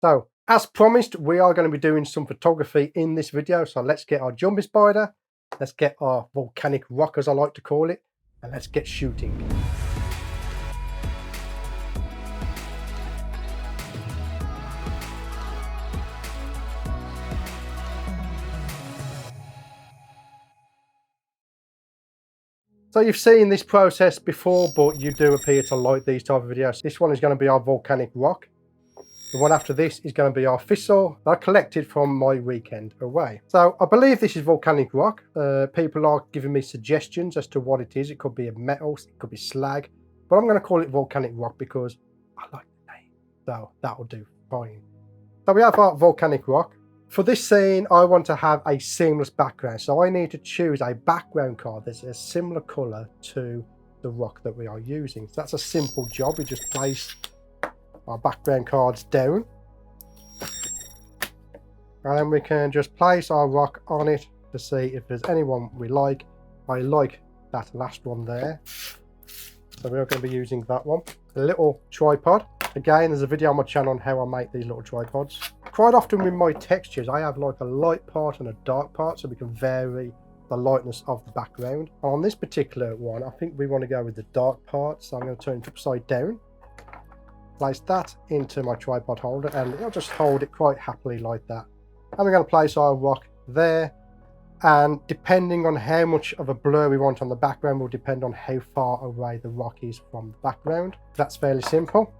So, as promised, we are going to be doing some photography in this video. So let's get our jumping spider, let's get our volcanic rock, as I like to call it, and let's get shooting. So you've seen this process before, but you do appear to like these type of videos. This one is going to be our volcanic rock. The one after this is going to be our thistle that I collected from my weekend away. So I believe this is volcanic rock. People are giving me suggestions as to what it is. It could be a metal, it could be slag, but I'm going to call it volcanic rock because I like the name. So that'll do fine. So we have our volcanic rock. For this scene, I want to have a seamless background. So I need to choose a background card that's a similar color to the rock that we are using. So that's a simple job. We just place our background cards down. And then we can just place our rock on it to see if there's anyone we like. I like that last one there. So we're going to be using that one. A little tripod. Again, there's a video on my channel on how I make these little tripods. Quite often with my textures, I have like a light part and a dark part so we can vary the lightness of the background. And on this particular one, I think we want to go with the dark part. So I'm going to turn it upside down. Place that into my tripod holder and I'll just hold it quite happily like that. And we're going to place our rock there. And depending on how much of a blur we want on the background will depend on how far away the rock is from the background. That's fairly simple.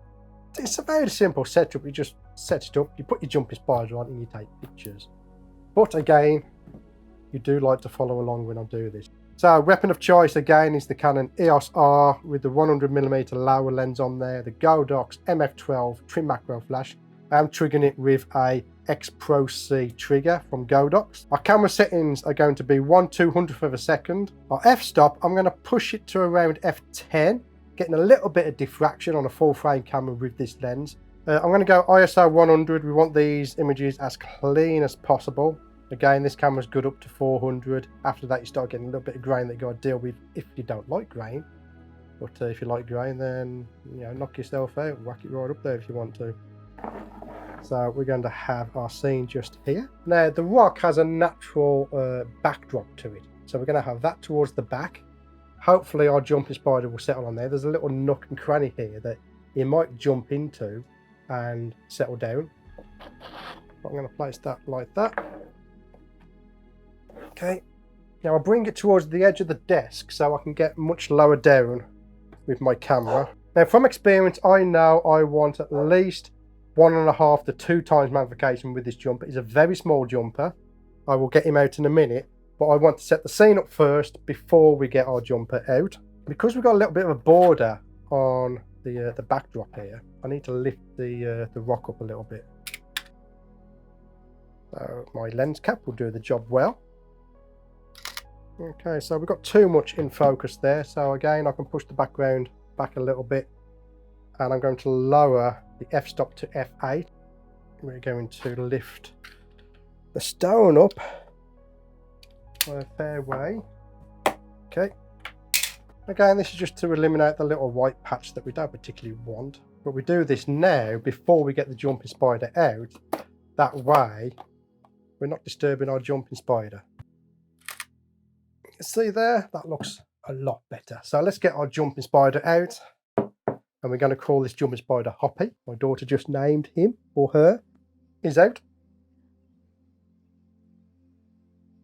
It's a very simple setup. You just set it up, you put your jumping spider on and you take pictures. But again, you do like to follow along when I do this. So weapon of choice again is the Canon EOS R with the 100mm lower lens on there, the Godox MF12 trim macro flash. I'm triggering it with a X Pro C trigger from Godox. Our camera settings are going to be 1/200th of a second. Our f-stop, I'm going to push it to around f10, getting a little bit of diffraction on a full frame camera with this lens. I'm going to go ISO 100. We want these images as clean as possible. Again, this camera's good up to 400. After that, you start getting a little bit of grain that you got to deal with if you don't like grain. But if you like grain, then knock yourself out, whack it right up there if you want to. So we're going to have our scene just here. Now, the rock has a natural backdrop to it. So we're going to have that towards the back. Hopefully our jumping spider will settle on there. There's a little nook and cranny here that you might jump into and settle down. I'm going to place that like that. Okay, now I'll bring it towards the edge of the desk so I can get much lower down with my camera. Now from experience, I know I want at least 1.5 to 2 times magnification with this jumper. It's a very small jumper. I will get him out in a minute, but I want to set the scene up first before we get our jumper out. Because we've got a little bit of a border on the backdrop here, I need to lift the rock up a little bit. So my lens cap will do the job well. Okay, so we've got too much in focus there. So again, I can push the background back a little bit and I'm going to lower the f-stop to f8. We're going to lift the stone up by a fair way. Okay. Again, this is just to eliminate the little white patch that we don't particularly want. But we do this now before we get the jumping spider out. That way, we're not disturbing our jumping spider. You can see there, that looks a lot better. So let's get our jumping spider out. And we're going to call this jumping spider Hoppy. My daughter just named him or her. He's out.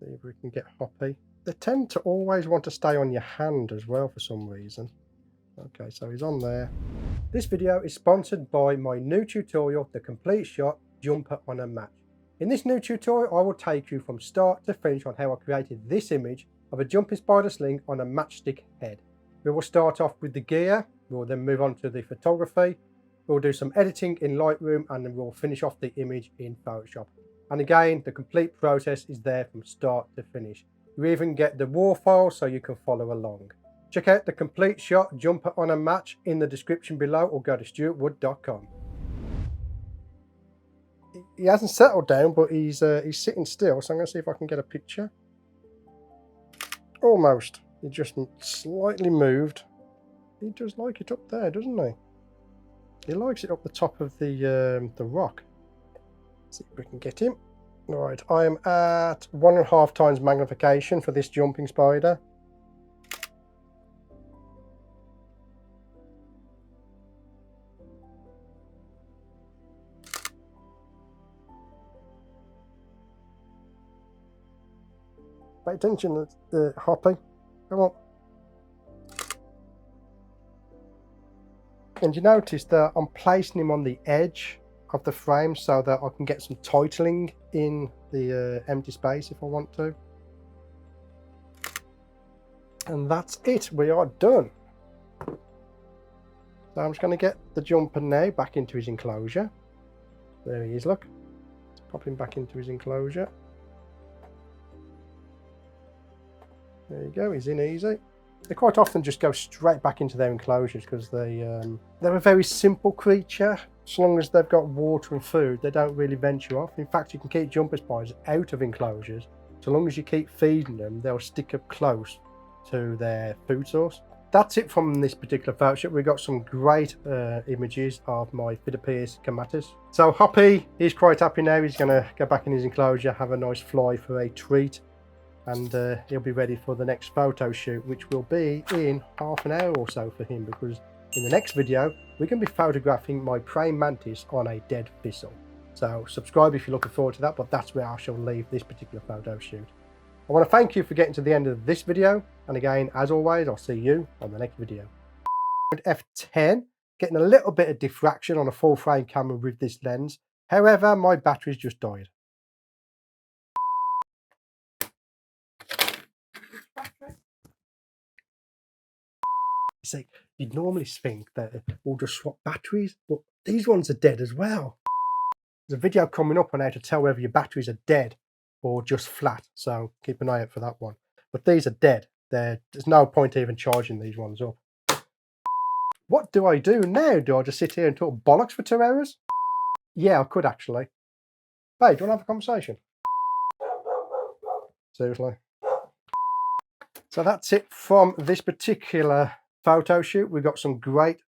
See if we can get Hoppy. They tend to always want to stay on your hand as well for some reason. Okay, so he's on there. This video is sponsored by my new tutorial, The Complete Shot Jumper on a Match. In this new tutorial, I will take you from start to finish on how I created this image of a jumping spider sling on a matchstick head. We will start off with the gear, we'll then move on to the photography, we'll do some editing in Lightroom, and then we'll finish off the image in Photoshop. And again, the complete process is there from start to finish. You even get the raw file so you can follow along. Check out The Complete Shot Jumper on a Match in the description below or go to stewartwood.com. He hasn't settled down, but he's sitting still, so I'm going to see if I can get a picture. Almost. He just slightly moved. He does like it up there, doesn't he? He likes it up the top of the rock. See if we can get him. Right, I am at 1.5 times magnification for this jumping spider. Pay attention to the hopping. Come on. And you notice that I'm placing him on the edge of the frame so that I can get some titling in the empty space if I want to. And that's it, we are done. So I'm just going to get the jumper now back into his enclosure. There he is, look. Let's pop him back into his enclosure. There you go, he's in easy. They quite often just go straight back into their enclosures because they're a very simple creature. As long as they've got water and food, they don't really venture off. In fact, you can keep jumper spiders out of enclosures. So long as you keep feeding them, they'll stick up close to their food source. That's it from this particular Photoshoot. We've got some great images of my Phidippus comatus. So Hoppy is quite happy now. He's going to go back in his enclosure, have a nice fly for a treat. And he'll be ready for the next photo shoot, which will be in half an hour or so for him, because in the next video we're going to be photographing my praying mantis on a dead thistle. So subscribe if you're looking forward to that, but that's where I shall leave this particular photo shoot. I want to thank you for getting to the end of this video, and again, as always, I'll see you on the next video. F10, getting a little bit of diffraction on a full frame camera with this lens. However, my batteries just died. See, you'd normally think that we'll just swap batteries, but these ones are dead as well. There's a video coming up on how to tell whether your batteries are dead or just flat, so keep an eye out for that one. But these are dead. There's no point even charging these ones up. What do I do now? Do I just sit here and talk bollocks for 2 hours? Yeah, I could actually. Babe, do you want to have a conversation? Seriously. So that's it from this particular photo shoot. We've got some great